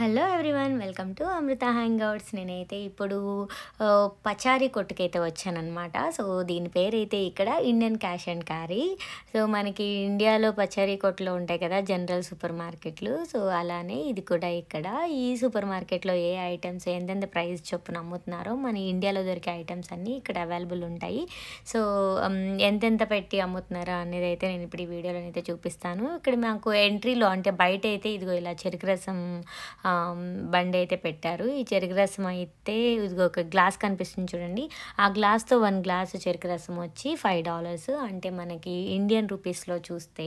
Hello everyone, welcome to Amrita hangouts. నేనైతే ఇప్పుడు పచారీ కొట్టుకైతే వచ్చానన్నమాట. సో దీని పేరైతే ఇక్కడ Indian cash and carry. So మనకి ఇండియాలో పచారీ కొట్లు ఉంటాయి కదా, జనరల్ సూపర్ మార్కెట్లు. సో అలానే ఇది కూడా ఇక్కడ ఈ సూపర్ మార్కెట్లో ఏ ఐటమ్స్ ఎంతెంత ప్రైస్ చొప్పున అమ్ముతున్నారో మన ఇండియాలో దొరికే ఐటమ్స్ అన్నీ ఇక్కడ అవైలబుల్ ఉంటాయి. సో ఎంతెంత పెట్టి అమ్ముతున్నారో అనేది అయితే నేను ఇప్పుడు ఈ వీడియోలో అయితే చూపిస్తాను. ఇక్కడ మాకు ఎంట్రీలో అంటే బయట అయితే ఇదిగో ఇలా చెరుకు రసం బండి అయితే పెట్టారు. ఈ చెరుకు రసం అయితే ఇదిగో ఒక గ్లాస్ కనిపిస్తుంది చూడండి. ఆ గ్లాస్తో 1 గ్లాసు చెరుకు రసం వచ్చి $5. అంటే మనకి ఇండియన్ రూపీస్లో చూస్తే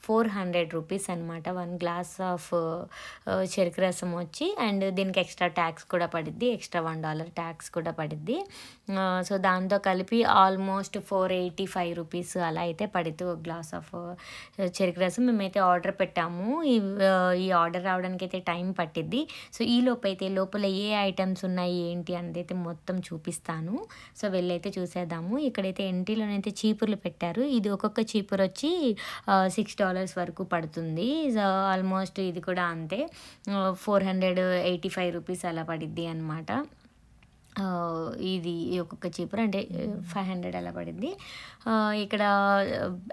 400 రూపీస్ అనమాట 1 గ్లాస్ ఆఫ్ చెరుకు రసం వచ్చి. అండ్ దీనికి ఎక్స్ట్రా ట్యాక్స్ కూడా పడిద్ది, ఎక్స్ట్రా $1 ట్యాక్స్ కూడా పడిద్ది. సో దాంతో కలిపి ఆల్మోస్ట్ 485 రూపీస్ అలా అయితే పడిద్ది ఒక గ్లాస్ ఆఫ్ చెరుకు రసం. మేమైతే ఆర్డర్ పెట్టాము. ఈ ఆర్డర్ రావడానికి అయితే టైం పట్టిద్ది. సో ఈ లోపైతే లోపల ఏ ఐటమ్స్ ఉన్నాయి ఏంటి అనేది అయితే మొత్తం చూపిస్తాను. సో వెళ్ళైతే చూసేద్దాము. ఇక్కడైతే ఎంట్రీలోనైతే చీపుర్లు పెట్టారు. ఇది ఒక్కొక్క చీపురు వచ్చి $6 వరకు పడుతుంది. సో ఆల్మోస్ట్ ఇది కూడా అంతే, 485 రూపీస్ అలా పడిద్ది అనమాట. ఇది ఒక్కొక్క చీపురు అంటే 500 అలా పడింది. ఇక్కడ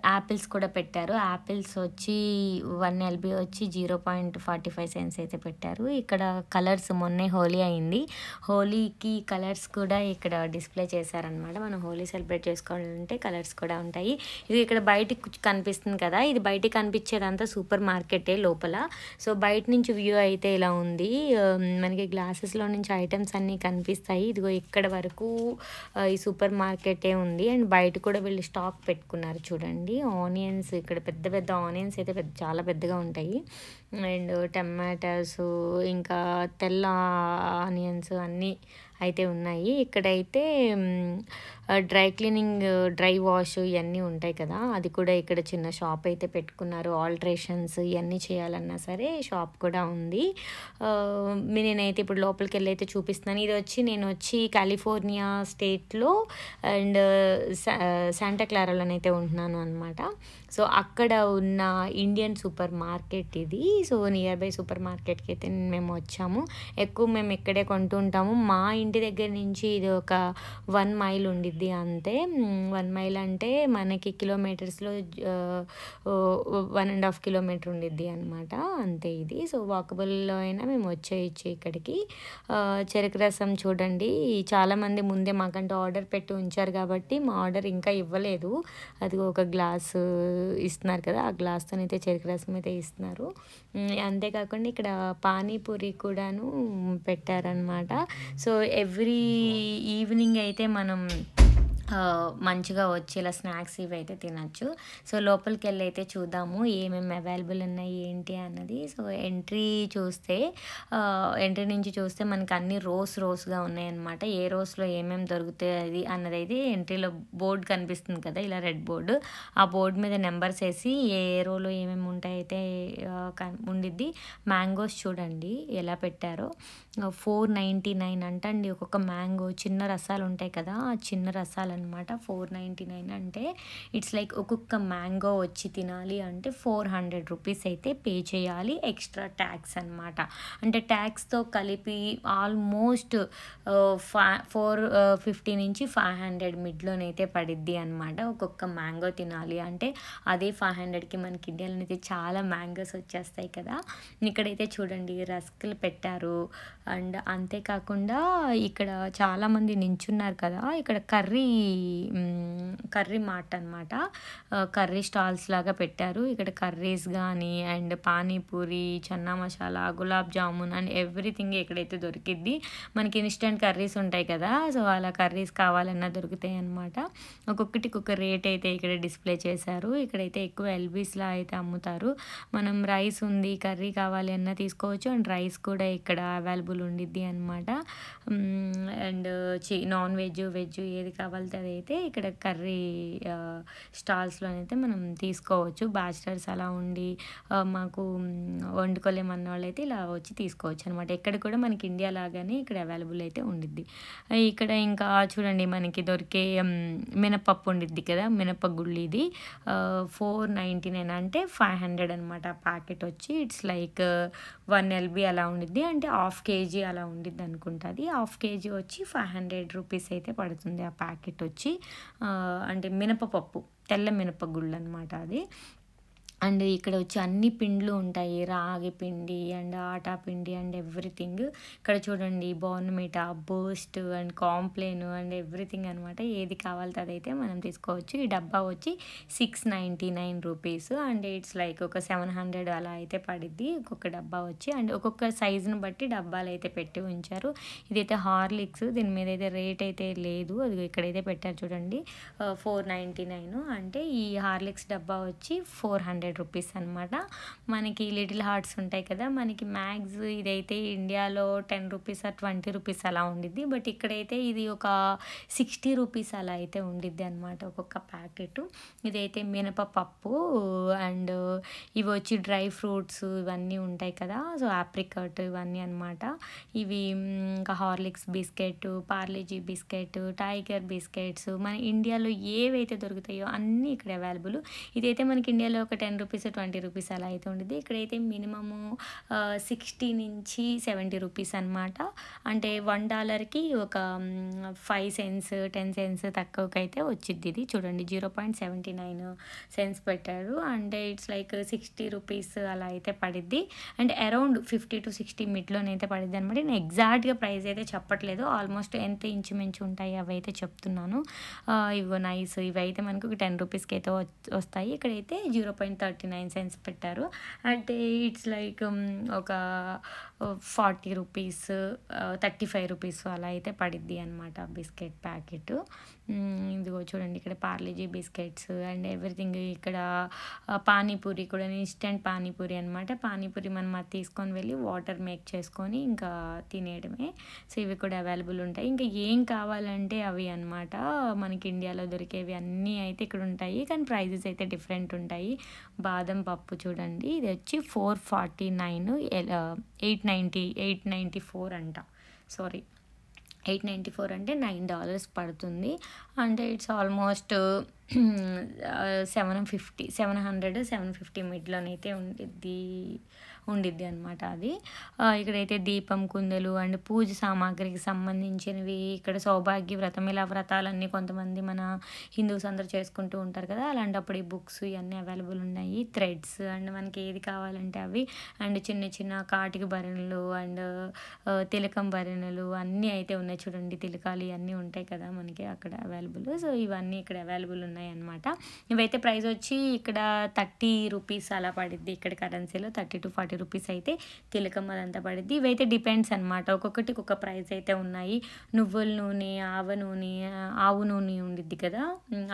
యాపిల్స్ కూడా పెట్టారు. యాపిల్స్ వచ్చి 1 LB వచ్చి 0.45 సెంట్స్ అయితే పెట్టారు. ఇక్కడ కలర్స్ మొన్నే హోలీ అయింది, హోలీకి కలర్స్ కూడా ఇక్కడ డిస్ప్లే చేశారనమాట. మనం హోలీ సెలబ్రేట్ చేసుకోవాలంటే కలర్స్ కూడా ఉంటాయి. ఇది ఇక్కడ బయటికి కనిపిస్తుంది కదా, ఇది బయటికి కనిపించేదంతా సూపర్ మార్కెటే లోపల. సో బయట నుంచి వ్యూ అయితే ఇలా ఉంది. మనకి గ్లాసెస్లో నుంచి ఐటమ్స్ అన్నీ కనిపిస్తాయి. ఇదిగో ఇక్కడ వరకు ఈ సూపర్ మార్కెటే ఉంది. అండ్ బయట కూడా వీళ్ళు స్టాక్ పెట్టుకున్నారు చూడండి. ఆనియన్స్, ఇక్కడ పెద్ద పెద్ద ఆనియన్స్ అయితే చాలా పెద్దగా ఉంటాయి. అండ్ టమాటాస్, ఇంకా తెల్ల ఆనియన్స్ అన్నీ అయితే ఉన్నాయి. ఇక్కడైతే డ్రై క్లీనింగ్, డ్రై వాష్ ఇవన్నీ ఉంటాయి కదా, అది కూడా ఇక్కడ చిన్న షాప్ అయితే పెట్టుకున్నారు. ఆల్ట్రేషన్స్ ఇవన్నీ చేయాలన్నా సరే షాప్ కూడా ఉంది. నేనైతే ఇప్పుడు లోపలికి వెళ్ళి అయితే చూపిస్తున్నాను. ఇది వచ్చి నేను వచ్చి కాలిఫోర్నియా స్టేట్లో అండ్ శాంటా క్లారాలోనైతే ఉంటున్నాను అనమాట. సో అక్కడ ఉన్న ఇండియన్ సూపర్ మార్కెట్ ఇది. సో నియర్ బై సూపర్ మార్కెట్కి అయితే మేము వచ్చాము. ఎక్కువ మేము ఇక్కడే కొంటూ ఉంటాము. మా ఇంటి దగ్గర నుంచి ఇది ఒక 1 మైల్ ఉండిద్ది అంతే. 1 మైల్ అంటే మనకి కిలోమీటర్స్లో 1.5 కిలోమీటర్ ఉండిద్ది అనమాట, అంతే ఇది. సో వాకబుల్లో అయినా మేము వచ్చేయచ్చు ఇక్కడికి. చెరుకు రసం చూడండి, చాలామంది ముందే మాకంటూ ఆర్డర్ పెట్టి ఉంచారు కాబట్టి మా ఆర్డర్ ఇంకా ఇవ్వలేదు. అది ఒక గ్లాసు ఇస్తున్నారు కదా, ఆ గ్లాస్తోనైతే చెరుకు రసం అయితే ఇస్తున్నారు. అంతేకాకుండా ఇక్కడ పానీపూరి కూడాను పెట్టారనమాట. సో ఎవ్రీ ఈవినింగ్ అయితే మనం మంచిగా వచ్చి ఇలా స్నాక్స్ ఇవి అయితే తినచ్చు. సో లోపలికి వెళ్ళి అయితే చూద్దాము ఏమేమి అవైలబుల్ ఉన్నాయి ఏంటి అన్నది. సో ఎంట్రీ నుంచి చూస్తే మనకి అన్ని రోస్గా ఉన్నాయన్నమాట. ఏ రోస్లో ఏమేమి దొరుకుతాయి అన్నది అయితే ఎంట్రీలో బోర్డు కనిపిస్తుంది కదా, ఇలా రెడ్ బోర్డు. ఆ బోర్డు మీద నెంబర్స్ వేసి ఏ రోలో ఏమేమి ఉంటాయి అయితే ఉండిద్ది. మ్యాంగోస్ చూడండి ఎలా పెట్టారో, 499 అంటండి ఒక్కొక్క మ్యాంగో. చిన్న రసాలు ఉంటాయి కదా, ఆ చిన్న రసాలు అనమాట. 499 అంటే ఇట్స్ లైక్ ఒక్కొక్క మ్యాంగో వచ్చి తినాలి అంటే 400 రూపీస్ అయితే పే చేయాలి, ఎక్స్ట్రా ట్యాక్స్ అనమాట. అంటే ట్యాక్స్తో కలిపి ఆల్మోస్ట్ 450 నుంచి 500 మిడ్లోనైతే పడిద్ది అనమాట. ఒక్కొక్క మ్యాంగో తినాలి అంటే అదే 500కి మనకి ఇండియాలో అయితే చాలా మ్యాంగోస్ వచ్చేస్తాయి కదా. ఇక్కడైతే చూడండి రస్కులు పెట్టారు. అండ్ అంతేకాకుండా ఇక్కడ చాలామంది నించున్నారు కదా, ఇక్కడ కర్రీ మార్ట్ అనమాట. కర్రీ స్టాల్స్ లాగా పెట్టారు. ఇక్కడ కర్రీస్ కానీ and panipuri, chana masala, gulab jamun and everything ఇక్కడైతే దొరికిద్ది. మనకి ఇన్స్టెంట్ కర్రీస్ ఉంటాయి కదా, సో అలా కర్రీస్ కావాలన్నా దొరుకుతాయి అనమాట. ఒక్కొక్కటికి ఒక రేట్ అయితే ఇక్కడ డిస్ప్లే చేశారు. ఇక్కడైతే ఎక్కువ ఎల్బీస్లా అయితే అమ్ముతారు. మనం రైస్ ఉంది, కర్రీ కావాలి అన్నా తీసుకోవచ్చు. అండ్ రైస్ కూడా ఇక్కడ అవైలబుల్ ఉండిద్ది అనమాట. అండ్ నాన్ వెజ్, వెజ్ ఏది కావాలితే మనకి అదైతే ఇక్కడ కర్రీ స్టాల్స్‌లోనైతే మనం తీసుకోవచ్చు. బ్యాచిలర్స్ అలా ఉండి మాకు వండుకోలేమన్న వాళ్ళైతే ఇలా వచ్చి తీసుకోవచ్చనమాట. ఇక్కడ కూడా మనకి ఇండియా లాగానే ఇక్కడ అవైలబుల్ అయితే ఉండిద్ది. ఇక్కడ ఇంకా చూడండి మనకి దొరికే మినపప్పు ఉండిద్ది కదా! మినపగుళ్ళు ఇది 499 అంటే 500 అనమాట ప్యాకెట్ వచ్చి. ఇట్స్ లైక్ 1 ఎల్‌బీ అలా ఉండిద్ది. అంటే హాఫ్ కేజీ అలా ఉండిద్ది అనుకుంటా అది. హాఫ్ కేజీ వచ్చి 500 రూపీస్ అయితే పడుతుంది ఆ ప్యాకెట్ వచ్చి. అంటే మినపపప్పు, తెల్ల మినపగుళ్ళు అనమాట అది. అండ్ ఇక్కడ వచ్చి అన్ని పిండ్లు ఉంటాయి. రాగి పిండి అండ్ ఆటా పిండి అండ్ ఎవ్రీథింగ్. ఇక్కడ చూడండి Bournvita, Boost and Complan and everything అనమాట. ఏది కావాలితే అదైతే మనం తీసుకోవచ్చు. ఈ డబ్బా వచ్చి 699 రూపీస్. అండ్ ఇట్స్ లైక్ ఒక 700 అలా అయితే పడిద్ది ఒక్కొక్క డబ్బా వచ్చి. అండ్ ఒక్కొక్క సైజుని బట్టి డబ్బాలు అయితే పెట్టి ఉంచారు. ఇదైతే హార్లిక్స్, దీని మీద అయితే రేట్ అయితే లేదు. అది ఇక్కడైతే పెట్టారు చూడండి 499. అంటే ఈ హార్లిక్స్ డబ్బా వచ్చి 400 రూపీస్ అనమాట. మనకి లిటిల్ హార్ట్స్ ఉంటాయి కదా, మనకి మ్యాక్స్ ఇదైతే ఇండియాలో 10 రూపీస్ ఆర్ 20 రూపీస్ అలా ఉండిద్ది. బట్ ఇక్కడైతే ఇది ఒక 60 రూపీస్ అలా అయితే ఉండిద్ది అనమాట ఒక్కొక్క ప్యాకెట్. ఇదైతే మినపప్పు అండ్ ఇవి వచ్చి డ్రై ఫ్రూట్స్ ఇవన్నీ ఉంటాయి కదా, సో ఆప్రికాట్ ఇవన్నీ అనమాట. ఇవి ఇంకా Horlicks biscuit, Parle-G biscuit, tiger biscuits మన ఇండియాలో ఏవైతే దొరుకుతాయో అన్నీ ఇక్కడ అవైలబుల్. ఇదైతే మనకి ఇండియాలో ఒక 10 రూపీస్ 20 రూపీస్ అలా అయితే ఉండిద్ది. ఇక్కడైతే మినిమము 60 నుంచి 70 రూపీస్ అనమాట. అంటే $1కి ఒక 5 సెంట్స్ 10 సెంట్స్ తక్కువకైతే వచ్చిద్ది. ఇది చూడండి 0.79 పెట్టారు. అంటే ఇట్స్ లైక్ 60 రూపీస్ అలా అయితే పడిద్ది. అండ్ అరౌండ్ 50 to 60 మిడ్లోనైతే పడిద్ది అనమాట. నేను ఎగ్జాక్ట్గా ప్రైస్ అయితే చెప్పట్లేదు, ఆల్మోస్ట్ ఎంత ఇంచుమించు ఉంటాయి అవి అయితే చెప్తున్నాను. ఇవి నైస్, ఇవైతే మనకు ఒక 10 రూపీస్కి అయితే వస్తాయి. ఇక్కడైతే 0.39 పెట్టారు. అంటే ఇట్స్ లైక్ ఒక 40 రూపీస్ 35 రూపీస్ అలా అయితే పడిద్ది అనమాట బిస్కెట్ ప్యాకెట్. ఇదిగో చూడండి ఇక్కడ పార్లేజీ బిస్కెట్స్ అండ్ ఎవ్రీథింగ్. ఇక్కడ పానీపూరి కూడా ఇన్స్టెంట్ పానీపూరి అనమాట. పానీపూరి మనం అది తీసుకొని వెళ్ళి వాటర్ మేక్ చేసుకొని ఇంకా తినేయడమే. సో ఇవి కూడా అవైలబుల్ ఉంటాయి. ఇంకా ఏం కావాలంటే అవి అనమాట. మనకి ఇండియాలో దొరికేవి అన్నీ అయితే ఇక్కడ ఉంటాయి, కానీ ప్రైజెస్ అయితే డిఫరెంట్ ఉంటాయి. బాదం పప్పు చూడండి, ఇది వచ్చి 449, 894 అంట. సారీ 894 అంటే $9 పడుతుంది. అంటే ఇట్స్ ఆల్మోస్ట్ 750 మిడ్లోనైతే ఉండిద్ది అనమాట అది. ఇక్కడైతే దీపం, కుందలు అండ్ పూజ సామాగ్రికి సంబంధించినవి, ఇక్కడ సౌభాగ్య వ్రతం ఇలా వ్రతాలన్నీ కొంతమంది మన హిందూస్ అందరూ చేసుకుంటూ ఉంటారు కదా, అలాంటప్పుడు ఈ బుక్స్ ఇవన్నీ అవైలబుల్ ఉన్నాయి. థ్రెడ్స్ అండ్ మనకి ఏది కావాలంటే అవి. అండ్ చిన్న చిన్న కాటిక భరణలు అండ్ తిలకం భరణలు అన్నీ అయితే ఉన్నాయి చూడండి. తిలకాలు ఇవన్నీ ఉంటాయి కదా మనకి అక్కడ అవైలబుల్. సో ఇవన్నీ ఇక్కడ అవైలబుల్ ఉన్నాయి అనమాట. ఇవైతే ప్రైస్ వచ్చి ఇక్కడ 30 రూపీస్ అలా పడిద్ది. ఇక్కడ కరెన్సీలో 30 to 40 రూపీస్ అయితే తిలకం అదంతా పడిద్ది. ఇవైతే డిపెండ్స్ అనమాట, ఒక్కొక్కటికి ఒక ప్రైస్ అయితే ఉన్నాయి. నువ్వుల నూనె, ఆవు నూనె ఉండిద్ది కదా,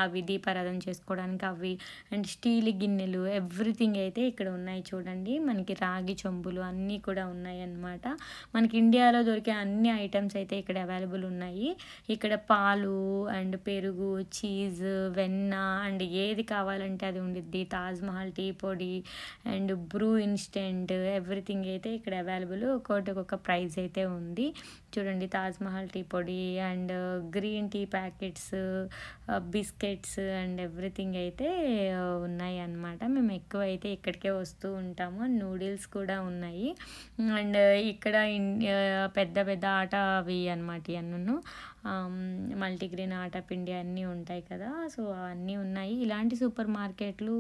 అవి దీపారాధన చేసుకోవడానికి అవి. అండ్ స్టీల్ గిన్నెలు ఎవ్రీథింగ్ అయితే ఇక్కడ ఉన్నాయి చూడండి. మనకి రాగి చెంబులు అన్నీ కూడా ఉన్నాయి అన్నమాట. మనకి ఇండియాలో దొరికే అన్ని ఐటమ్స్ అయితే ఇక్కడ అవైలబుల్ ఉన్నాయి. ఇక్కడ పాలు అండ్ పెరుగు, చీజ్, వెన్న అండ్ ఏది కావాలంటే అది ఉండిద్ది. తాజ్మహల్ టీ పొడి అండ్ బ్రూ ఇన్స్టెంట్ ఎవ్రీథింగ్ అయితే ఇక్కడ అవైలబుల్. ఒక్కొక్క ప్రైస్ అయితే ఉంది చూడండి. తాజ్మహల్ టీ పొడి and green tea packets, biscuits and everything అయితే ఉన్నాయి అన్నమాట. మేము ఎక్కువ అయితే ఇక్కడికే వస్తూ ఉంటాము. నూడిల్స్ కూడా ఉన్నాయి. అండ్ ఇక్కడ పెద్ద పెద్ద ఆట అవి అనమాట, ఇవన్నీ మల్టీగ్రెయిన్ ఆటా పిండి అన్నీ ఉంటాయి కదా, సో అన్నీ ఉన్నాయి. ఇలాంటి సూపర్ మార్కెట్లు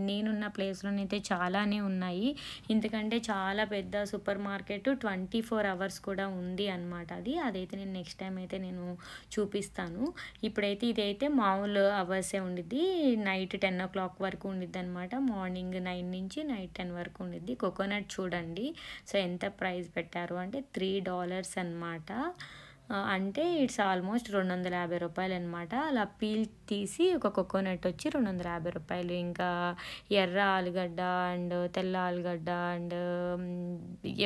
నేనున్న ప్లేస్లోనైతే చాలానే ఉన్నాయి. ఎందుకంటే చాలా పెద్ద సూపర్ మార్కెట్ 24 hours కూడా ఉంది అనమాట. అదైతే నేను నెక్స్ట్ టైం అయితే నేను చూపిస్తాను. ఇప్పుడైతే ఇదైతే మామూలు అవర్సే ఉండిద్ది. నైట్ 10 o'clock వరకు ఉండిద్ది అనమాట. మార్నింగ్ 9 నుంచి నైట్ 10 వరకు ఉండిద్ది. కోకోనట్ చూడండి, సో ఎంత ప్రైస్ పెట్టారు అంటే $3 అనమాట. అంటే ఇట్స్ ఆల్మోస్ట్ 250 రూపాయలనమాట. అలా పీల్ తీసి ఒక కోకోనట్ వచ్చి 250 రూపాయలు. ఇంకా ఎర్ర ఆలుగడ్డ అండ్ తెల్ల ఆలుగడ్డ అండ్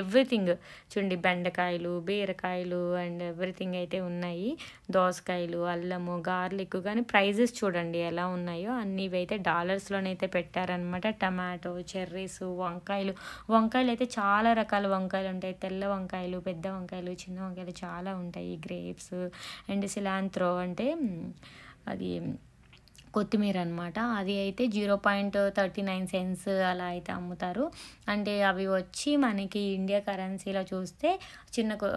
ఎవ్రీథింగ్ చూడండి, బెండకాయలు, బీరకాయలు అండ్ ఎవ్రీథింగ్ అయితే ఉన్నాయి. దోసకాయలు, అల్లము, గార్లిక్, కానీ ప్రైజెస్ చూడండి ఎలా ఉన్నాయో. అన్నీ ఇవైతే డాలర్స్లోనైతే పెట్టారనమాట. టమాటో, చెర్రీస్, వంకాయలు అయితే చాలా రకాల వంకాయలు ఉంటాయి. తెల్ల వంకాయలు, పెద్ద వంకాయలు, చిన్న వంకాయలు చాలా ఉంటాయి. గ్రేప్స్ అండ్ సిలాంత్రో అంటే అది కొత్తిమీర అనమాట. అది అయితే 0.39 సెంట్స్ అలా అయితే అమ్ముతారు. అంటే అవి వచ్చి మనకి ఇండియా కరెన్సీలో చూస్తే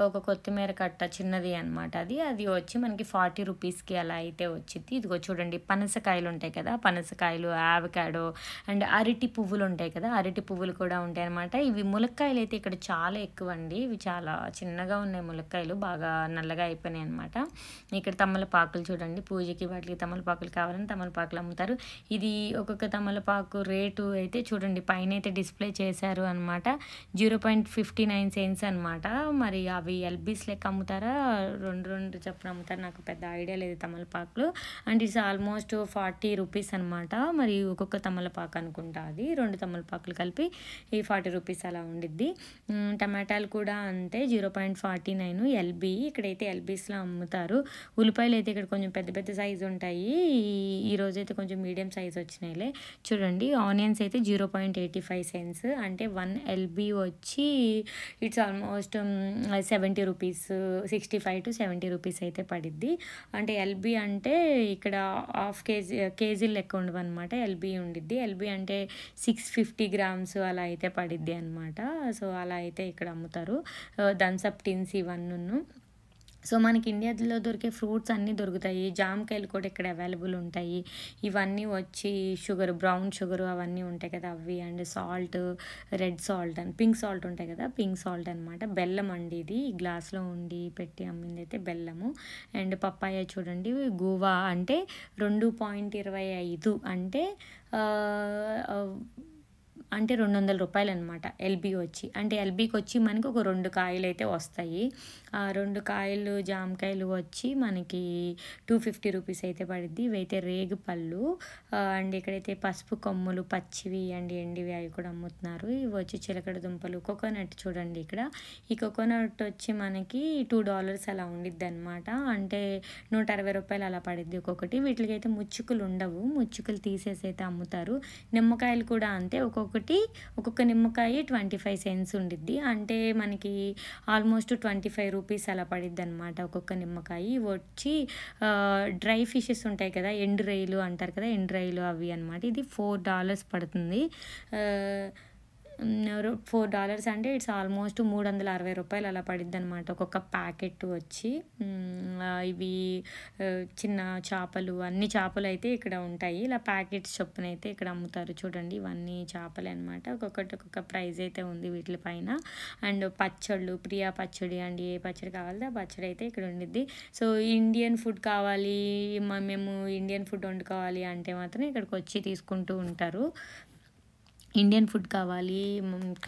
ఒక కొత్తిమీర కట్ట చిన్నది అనమాట. అది వచ్చి మనకి 40 రూపీస్కి అలా అయితే వచ్చింది. ఇదిగో చూడండి, పనసకాయలు ఉంటాయి కదా, పనసకాయలు, ఆవకాడో అండ్ అరటి పువ్వులు ఉంటాయి కదా, అరటి పువ్వులు కూడా ఉంటాయి అనమాట. ఇవి ములక్కాయలు అయితే ఇక్కడ చాలా ఎక్కువ అండి. ఇవి చాలా చిన్నగా ఉన్నాయి ములక్కాయలు, బాగా నల్లగా అయిపోయినాయి అనమాట. ఇక్కడ తమలపాకులు చూడండి, పూజకి వాటికి తమలపాకులు కావాలని తమలపాకులు అమ్ముతారు. ఇది ఒక్కొక్క తమలపాకు రేటు అయితే చూడండి పైన అయితే డిస్ప్లే చేశారు అనమాట. 0.59 సెంట్స్ అనమాట. మరి అవి ఎల్బీస్ లెక్క అమ్ముతారా, రెండు చొప్పున అమ్ముతారు, నాకు పెద్ద ఐడియా లేదు తమలపాకులు. అండ్ ఇట్స్ ఆల్మోస్ట్ 40 రూపీస్ అనమాట. మరి ఒక్కొక్క తమలపాకు అనుకుంటా, అది 2 తమలపాకులు కలిపి ఈ 40 రూపీస్ అలా ఉండిద్ది. టమాటాలు కూడా అంతే, 0.49 ఎల్బీ. ఇక్కడైతే ఎల్బీస్లో అమ్ముతారు. ఉల్లిపాయలు అయితే ఇక్కడ కొంచెం పెద్ద పెద్ద సైజు ఉంటాయి. ఈరోజు అయితే కొంచెం మీడియం సైజ్ వచ్చినాయిలే. చూడండి, ఆనియన్స్ అయితే 0.85 సెంట్స్, అంటే 1 ఎల్బీ వచ్చి it's almost 70 rupees, 65 to 70 rupees అయితే పడిద్ది. అంటే ఎల్బీ అంటే ఇక్కడ హాఫ్ కేజీ లెక్క ఉండవు అనమాట, ఎల్బీ ఉండిద్ది. ఎల్బీ అంటే 650 గ్రామ్స్ అలా అయితే పడిద్ది అనమాట. సో అలా అయితే ఇక్కడ అమ్ముతారు. థమ్సప్ టిన్స్ ఇవన్నీ. సో మనకి ఇండియాలో దొరికే ఫ్రూట్స్ అన్నీ దొరుకుతాయి. జామకాయలు కూడా ఇక్కడ అవైలబుల్ ఉంటాయి. ఇవన్నీ వచ్చి షుగర్, బ్రౌన్ షుగర్ అవన్నీ ఉంటాయి కదా అవి, and salt, red salt and pink salt ఉంటాయి కదా, పింక్ సాల్ట్ అనమాట. బెల్లం అండి, ఇది ఈ గ్లాస్లో ఉండి పెట్టి అమ్మింది అయితే బెల్లము. అండ్ పప్పాయ చూడండి, గువా అంటే 2.25 అంటే 200 రూపాయలు అనమాట ఎల్బీ వచ్చి. అంటే ఎల్బీకి వచ్చి మనకి ఒక 2 కాయలు అయితే వస్తాయి. 2 కాయలు జామకాయలు వచ్చి మనకి 250 రూపీస్ అయితే పడిద్ది. ఇవైతే రేగు పళ్ళు. అండ్ ఇక్కడైతే పసుపు కొమ్ములు పచ్చివి అండ్ ఎండివి అవి కూడా అమ్ముతున్నారు. ఇవి వచ్చి చిలకడ దుంపలు. కోకోనట్ చూడండి, ఇక్కడ ఈ కోకోనట్ వచ్చి మనకి $2 అలా ఉండిద్ది అనమాట. అంటే 160 రూపాయలు అలా పడిద్ది ఒక్కొక్కటి. వీటికి అయితే ముచ్చుకులు ఉండవు, ముచ్చుకులు తీసేసి అయితే అమ్ముతారు. నిమ్మకాయలు కూడా అంతే, ఒక్కొక్క నిమ్మకాయ 25 సెంట్స్ ఉండిద్ది. అంటే మనకి ఆల్మోస్ట్ 25 రూపీస్ అలా పడిద్ది అనమాట ఒక్కొక్క నిమ్మకాయ. వచ్చి డ్రై ఫిషెస్ ఉంటాయి కదా, ఎండు రొయ్యలు అంటారు కదా, ఎండు రొయ్యలు అవి అనమాట. ఇది $4 పడుతుంది. $4 అంటే ఇట్స్ ఆల్మోస్ట్ 360 రూపాయలు అలా పడిద్ది అనమాట ఒక్కొక్క ప్యాకెట్ వచ్చి. ఇవి చిన్న చేపలు, అన్ని చేపలు అయితే ఇక్కడ ఉంటాయి. ఇలా ప్యాకెట్స్ చొప్పున అయితే ఇక్కడ అమ్ముతారు. చూడండి, ఇవన్నీ చేపలే అనమాట. ఒక్కొక్క ప్రైస్ అయితే ఉంది వీటి పైన. అండ్ పచ్చళ్ళు, ప్రియా పచ్చడి అండ్ ఏ పచ్చడి కావాలి ఆ పచ్చడి అయితే ఇక్కడ ఉండిద్ది. సో ఇండియన్ ఫుడ్ కావాలి, మేము ఇండియన్ ఫుడ్ వండుకోవాలి అంటే మాత్రం ఇక్కడికి వచ్చి తీసుకుంటూ ఉంటారు. ఇండియన్ ఫుడ్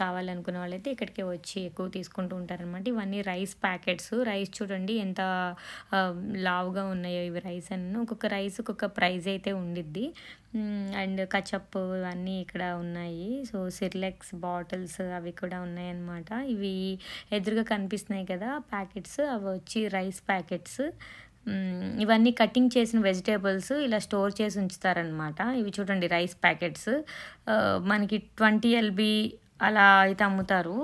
కావాలనుకునే వాళ్ళైతే ఇక్కడికి వచ్చి ఎక్కువ తీసుకుంటూ ఉంటారనమాట. ఇవన్నీ రైస్ ప్యాకెట్స్. రైస్ చూడండి ఎంత లావుగా ఉన్నాయో ఇవి రైస్ అన్నీ. ఒక్కొక్క రైస్ ఒక్కొక్క ప్రైస్ అయితే ఉండిద్ది. అండ్ కచప్ ఇవన్నీ ఇక్కడ ఉన్నాయి. సో సిర్లెక్స్ బాటిల్స్ అవి కూడా ఉన్నాయన్నమాట. ఇవి ఎదురుగా కనిపిస్తున్నాయి కదా ప్యాకెట్స్, అవి వచ్చి రైస్ ప్యాకెట్స్. ఇవన్నీ కటింగ్ చేసిన వెజిటేబుల్స్ ఇలా స్టోర్ చేసి ఉంచుతారనమాట. ఇవి చూడండి రైస్ ప్యాకెట్స్, మనకి 20 ఎల్బీ అలా అయితే అమ్ముతారు.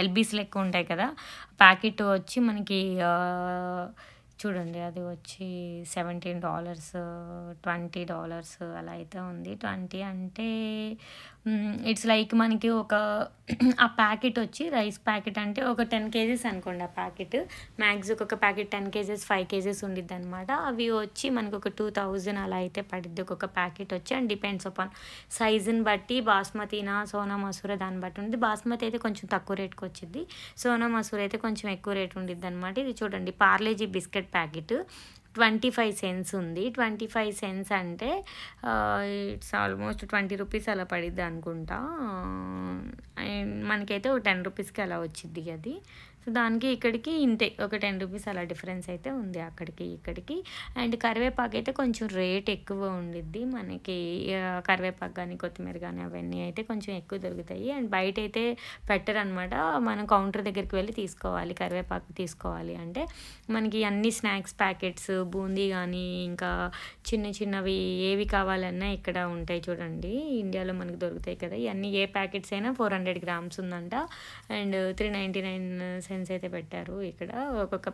ఎల్బీస్ లెక్క ఉంటాయి కదా, ప్యాకెట్ వచ్చి మనకి చూడండి అది వచ్చి $17, $20 అలా అయితే ఉంది. 20 అంటే ఇట్స్ లైక్ మనకి ఒక ఆ ప్యాకెట్ వచ్చి రైస్ ప్యాకెట్ అంటే ఒక 10 kgs అనుకోండి. ఆ ప్యాకెట్ మ్యాక్స్ ఒక ప్యాకెట్ 10 kgs 5 kgs ఉండిద్ది అనమాట. అవి వచ్చి మనకు ఒక 2000 అలా అయితే పడిద్ది ఒక్కొక్క ప్యాకెట్ వచ్చి. అండ్ డిపెండ్స్ అపాన్ సైజుని బట్టి, బాస్మతినా సోనా మసూర దాన్ని బట్టి ఉంది. బాస్మతి అయితే కొంచెం తక్కువ రేట్కి వచ్చింది, సోనా మసూర అయితే కొంచెం ఎక్కువ రేట్ ఉండిద్ది అనమాట. ఇది చూడండి, పార్లేజీ బిస్కెట్ ప్యాకెట్ 25 సెంట్స్ ఉంది. 25 సెంట్స్ అంటే ఇట్స్ ఆల్మోస్ట్ 20 రూపీస్ అలా పడిద్ది అనుకుంటా. మనకైతే ఒక 10 రూపీస్‌కి అలా వచ్చిద్ది అది. సో, దానికి ఇక్కడికి ఇంతే ఒక 10 రూపీస్ అలా డిఫరెన్స్ అయితే ఉంది అక్కడికి, ఇక్కడికి. అండ్ కరివేపాకైతే కొంచెం రేట్ ఎక్కువ ఉండిద్ది మనకి. కరివేపాకు గానీ, కొత్తిమీర గానీ అవన్నీ అయితే కొంచెం ఎక్కువ దొరుకుతాయి. అండ్ బయటైతే పెట్టరనమాట. మనం కౌంటర్ దగ్గరికి వెళ్ళి తీసుకోవాలి. కరివేపాకు తీసుకోవాలి అంటే మనకి అన్ని స్నాక్స్ ప్యాకెట్స్, బూందీ గానీ, ఇంకా చిన్న చిన్నవి ఏవి కావాలన్నా ఇక్కడ ఉంటాయి చూడండి. ఇండియాలో మనకు దొరుకుతాయి కదా! ఇయన్నీ ఏ ప్యాకెట్స్ అయినా 400 గ్రామ్స్ ఉందంట. అండ్ 399 సెన్స్ అయితే పెట్టారు ఇక్కడ. ఒక్కొక్క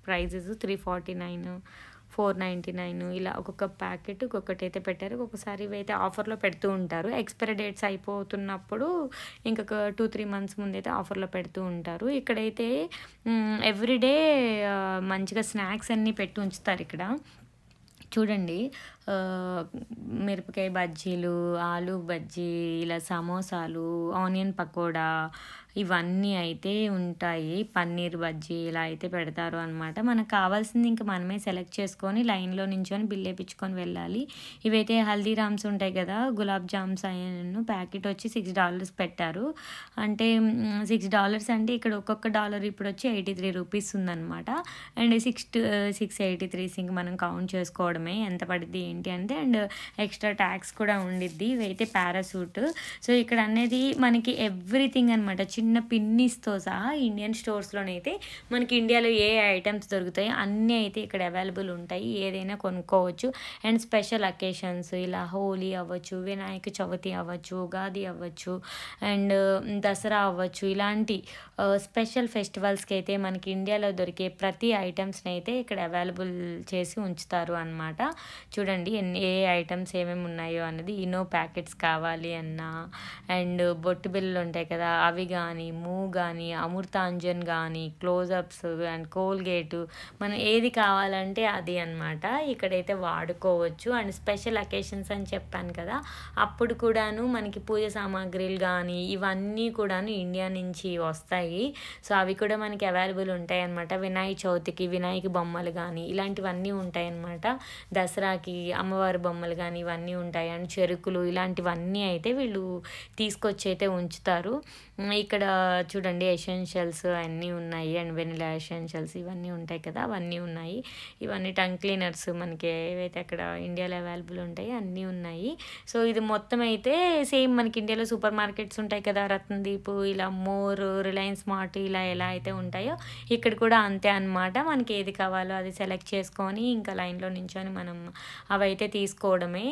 ప్రైజెస్ 349, 499 ఇలా ఒక్కొక్క ప్యాకెట్ ఒక్కొక్కటైతే పెట్టారు. ఒక్కొక్కసారి ఇవైతే ఆఫర్‌లో పెడుతూ ఉంటారు. ఎక్స్‌పైరీ డేట్స్ అయిపోతున్నప్పుడు ఇంకొక 2, 3 మంత్స్ ముందైతే ఆఫర్‌లో పెడుతూ ఉంటారు. ఇక్కడైతే ఎవ్రీడే మంచిగా స్నాక్స్ అన్నీ పెట్టి ఉంచుతారిక్కడ. చూడండి మిరపకాయ బజ్జీలు, ఆలు బజ్జీ, ఇలా సమోసాలు, ఆనియన్ పకోడా ఇవన్నీ అయితే ఉంటాయి. పన్నీర్ బజ్జీ ఇలా అయితే పెడతారు అనమాట. మనకు కావాల్సింది ఇంక మనమే సెలెక్ట్ చేసుకొని లైన్‌లో నించొని బిల్ ఏపిచ్చుకొని వెళ్ళాలి. ఇవైతే హల్దీరామ్స్ ఉంటాయి కదా! గులాబ్ జామ్స్ ప్యాకెట్ వచ్చి $6 పెట్టారు. అంటే $6 అంటే ఇక్కడ ఒక్కొక్క డాలర్ ఇప్పుడొచ్చి 83 రూపీస్ ఉందనమాట. అండ్ 683 ఇంక మనం కౌంట్ చేసుకోవడమే ఎంత పడిద్ది ఏంటి అంటే. అండ్ ఎక్స్ట్రా ట్యాక్స్ కూడా ఉండిద్ది. ఇవైతే పారాషూట్. సో, ఇక్కడ అనేది మనకి ఎవ్రీథింగ్ అనమాట. చిన్న పిన్నీస్‌తో సహా ఇండియన్ స్టోర్స్‌లోనైతే మనకి ఇండియాలో ఏ ఐటెమ్స్ దొరుకుతాయో అన్నీ అయితే ఇక్కడ అవైలబుల్ ఉంటాయి. ఏదైనా కొనుక్కోవచ్చు. అండ్ స్పెషల్ అకేషన్స్ ఇలా హోలీ అవ్వచ్చు, వినాయక చవితి అవ్వచ్చు, ఉగాది అవ్వచ్చు, అండ్ దసరా అవ్వచ్చు. ఇలాంటి స్పెషల్ ఫెస్టివల్స్‌కి అయితే మనకి ఇండియాలో దొరికే ప్రతి ఐటెమ్స్‌ని అయితే ఇక్కడ అవైలబుల్ చేసి ఉంచుతారు అనమాట. చూడండి ఏ ఐటెమ్స్ ఏమేమి ఉన్నాయో అన్నది. ఇనో ప్యాకెట్స్ కావాలి అన్నా, అండ్ బొట్టు బిళ్ళలు ఉంటాయి కదా అవి కానీ, మూవ్ కానీ, అమృతాంజన్ కానీ, క్లోజప్స్ అండ్ కోల్గేటు మనం ఏది కావాలంటే అది అనమాట ఇక్కడైతే వాడుకోవచ్చు. అండ్ స్పెషల్ అకేషన్స్ అని చెప్పాను కదా, అప్పుడు కూడాను మనకి పూజ సామాగ్రిలు కానీ ఇవన్నీ కూడాను ఇండియా నుంచి వస్తాయి. సో, అవి కూడా మనకి అవైలబుల్ ఉంటాయి అనమాట. వినాయక చవితికి వినాయక బొమ్మలు కానీ ఇలాంటివన్నీ ఉంటాయి అనమాట. దసరాకి అమ్మవారి బొమ్మలు కానీ ఇవన్నీ ఉంటాయి. అండ్ చెరుకులు ఇలాంటివన్నీ అయితే వీళ్ళు తీసుకొచ్చి అయితే ఉంచుతారు. ఇక్కడ చూడండి ఎసెన్షియల్స్ అన్నీ ఉన్నాయి. అండ్ వెనిలా ఎసెన్షియల్స్ ఇవన్నీ ఉంటాయి కదా అవన్నీ ఉన్నాయి. ఇవన్నీ టంగ్ క్లీనర్స్ మనకి ఏవైతే అక్కడ ఇండియాలో అవైలబుల్ ఉంటాయి అన్నీ ఉన్నాయి. సో, ఇది మొత్తం అయితే సేమ్ మనకి ఇండియాలో సూపర్ మార్కెట్స్ ఉంటాయి కదా, రత్నదీప్, ఇలా మోర్, రిలయన్స్ స్మార్ట్ ఇలా ఎలా అయితే ఉంటాయో ఇక్కడ కూడా అంతే అనమాట. మనకి ఏది కావాలో అది సెలెక్ట్ చేసుకొని ఇంకా లైన్‌లో నించొని మనం అవైతే తీసుకోవడమే.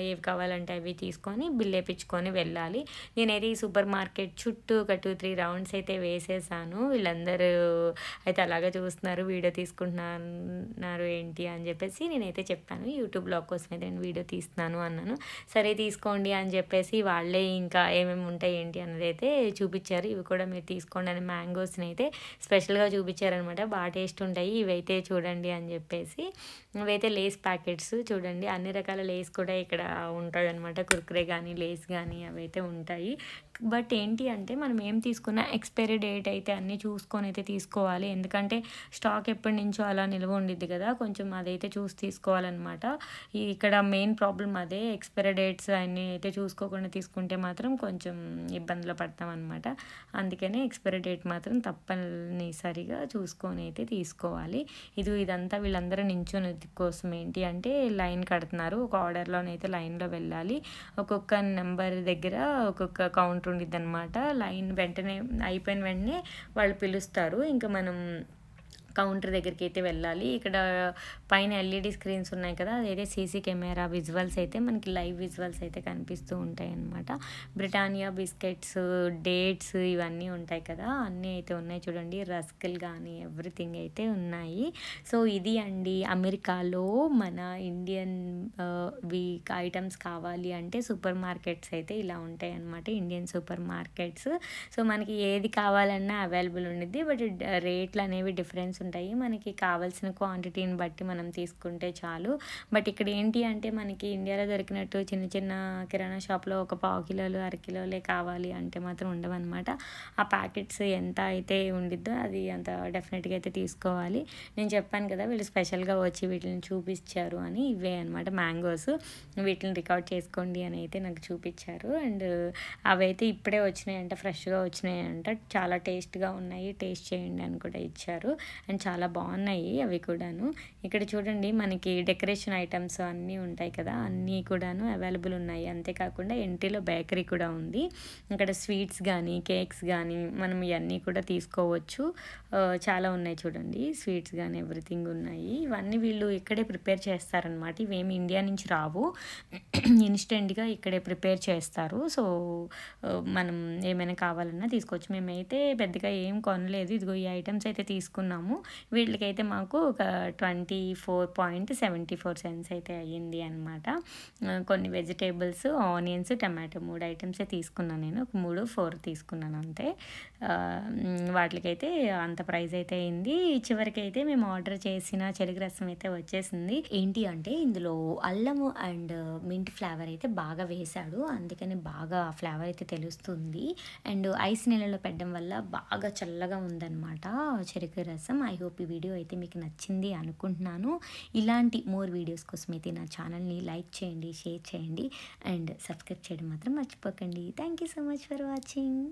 ఏవి కావాలంటే అవి తీసుకొని బిల్ ఏపిచ్చుకొని వెళ్ళాలి. నేనైతే ఈ సూపర్ మార్కెట్ చుట్టూ ఒక 2, 3 రౌండ్స్ అయితే వేసేసాను. వీళ్ళందరూ అయితే అలాగే చూస్తున్నారు, వీడియో తీసుకుంటున్నారు ఏంటి అని చెప్పేసి నేనైతే చెప్పాను. యూట్యూబ్ బ్లాగ్ కోసం అయితే నేను వీడియో తీస్తున్నాను అన్నాను. సరే తీసుకోండి అని చెప్పేసి వాళ్ళే ఇంకా ఏమేమి ఉంటాయి ఏంటి అన్నది అయితే చూపించారు. ఇవి కూడా మీరు తీసుకోండి అని మ్యాంగోస్ని అయితే స్పెషల్గా చూపించారనమాట. బాగా టేస్ట్ ఉంటాయి ఇవైతే చూడండి అని చెప్పేసి. ఇవైతే లేస్ ప్యాకెట్స్ చూడండి, అన్ని రకాల లేస్ కూడా ఇక్కడ ఉంటాయి అనమాట. కుర్కురే కానీ లేస్ కానీ అవైతే ఉంటాయి. బట్ ఏంటి అంటే మనం ఏం తీసుకున్నా ఎక్స్పైరీ డేట్ అయితే అన్నీ చూసుకొని అయితే తీసుకోవాలి. ఎందుకంటే స్టాక్ ఎప్పటి నుంచో అలా నిల్వ ఉండిద్ది కదా, కొంచెం అదైతే చూసి తీసుకోవాలన్నమాట. ఇక్కడ మెయిన్ ప్రాబ్లం అదే. ఎక్స్పైరీ డేట్స్ అన్నీ అయితే చూసుకోకుండా తీసుకుంటే మాత్రం కొంచెం ఇబ్బందులు పడతామన్నమాట. అందుకనే ఎక్స్పైరీ డేట్ మాత్రం తప్పనిసరిగా చూసుకొని అయితే తీసుకోవాలి. ఇదంతా వీళ్ళందరూ నించొని కోసం ఏంటి అంటే లైన్ కడుతున్నారు. ఒక ఆర్డర్లోనైతే లైన్లో వెళ్ళాలి. ఒక్కొక్క నెంబర్ దగ్గర ఒక్కొక్క కౌంటర్ ఉండిద్ది అనమాట. లైన్ వెంటనే అయిపోయిన వెంటనే వాళ్ళు పిలుస్తారు. ఇంకా మనం కౌంటర్ దగ్గరికి అయితే వెళ్ళాలి. ఇక్కడ పైన ఎల్ఈడి స్క్రీన్స్ ఉన్నాయి కదా, అదైతే సీసీ కెమెరా విజువల్స్ అయితే మనకి లైవ్ విజువల్స్ అయితే కనిపిస్తూ ఉంటాయి అన్నమాట. బ్రిటానియా బిస్కెట్స్, డేట్స్ ఇవన్నీ ఉంటాయి కదా, అన్నీ అయితే ఉన్నాయి చూడండి. రస్కులు కానీ ఎవ్రీథింగ్ అయితే ఉన్నాయి. సో, ఇది అండి అమెరికాలో మన ఇండియన్ ఐటమ్స్ కావాలి అంటే సూపర్ మార్కెట్స్ అయితే ఇలా ఉంటాయి అన్నమాట. Indian super markets. సో, మనకి ఏది కావాలన్నా అవైలబుల్ ఉండిద్ది. బట్ రేట్లు అనేవి డిఫరెన్స్ ఉంటాయి. మనకి కావాల్సిన క్వాంటిటీని బట్టి మనం తీసుకుంటే చాలు. బట్ ఇక్కడ ఏంటి అంటే మనకి ఇండియాలో దొరికినట్టు చిన్న చిన్న కిరాణా షాప్‌లో ఒక పావు కిలోలు, అర కిలోలే కావాలి అంటే మాత్రం ఉండవనమాట. ఆ ప్యాకెట్స్ ఎంత అయితే ఉండిద్దో అది అంత డెఫినెట్‌గా అయితే తీసుకోవాలి. నేను చెప్పాను కదా! వీళ్ళు స్పెషల్‌గా వచ్చి వీటిని చూపిచ్చారు అని. ఇవే అనమాట మ్యాంగోస్. వీటిని రికార్డ్ చేసుకోండి అని అయితే నాకు చూపిచ్చారు. అండ్ అవైతే ఇప్పుడే వచ్చినాయంట, ఫ్రెష్‌గా వచ్చినాయంట. చాలా టేస్ట్‌గా ఉన్నాయి, టేస్ట్ చేయండి అని కూడా ఇచ్చారు. అండ్ చాలా బాగున్నాయి అవి కూడాను. ఇక్కడ చూడండి మనకి డెకరేషన్ ఐటమ్స్ అన్నీ ఉంటాయి కదా, అన్నీ కూడాను అవైలబుల్ ఉన్నాయి. అంతేకాకుండా ఎంట్రీలో బేకరీ కూడా ఉంది. ఇక్కడ స్వీట్స్ కానీ కేక్స్ కానీ మనం ఇవన్నీ కూడా తీసుకోవచ్చు. చాలా ఉన్నాయి చూడండి, స్వీట్స్ కానీ ఎవ్రీథింగ్ ఉన్నాయి. ఇవన్నీ వీళ్ళు ఇక్కడే ప్రిపేర్ చేస్తారనమాట. ఇవేమి ఇండియా నుంచి రావు, ఇన్స్టెంట్గా ఇక్కడే ప్రిపేర్ చేస్తారు. సో మనం ఏమైనా కావాలన్నా తీసుకోవచ్చు. మేమైతే పెద్దగా ఏం కొనలేదు. ఇదిగో ఈ ఐటమ్స్ అయితే తీసుకున్నాము. వీటికైతే మాకు ఒక 24.74 సెంట్స్ అయితే అయ్యింది అనమాట. కొన్ని వెజిటేబుల్స్, ఆనియన్స్, టమాటో 3 ఐటమ్సే తీసుకున్నాను నేను. ఒక 3, 4 తీసుకున్నాను అంతే. వాటికైతే అంత ప్రైస్ అయితే అయింది. చివరికైతే మేము ఆర్డర్ చేసిన చెరుకు రసం అయితే వచ్చేసింది. ఏంటి అంటే ఇందులో అల్లము అండ్ మింట్ ఫ్లేవర్ అయితే బాగా వేశాడు, అందుకని బాగా ఫ్లేవర్ అయితే తెలుస్తుంది. అండ్ ఐస్ నీళ్ళలో పెట్టడం వల్ల బాగా చల్లగా ఉందన్నమాట చెరుకు రసం. ఐ హోప్ ఈ వీడియో అయితే మీకు నచ్చింది అనుకుంటున్నాను. ఇలాంటి మోర్ వీడియోస్ కోసం అయితే నా ఛానల్ని లైక్ చేయండి, షేర్ చేయండి అండ్ సబ్స్క్రైబ్ చేయడం మాత్రం మర్చిపోకండి. Thank you so much for watching.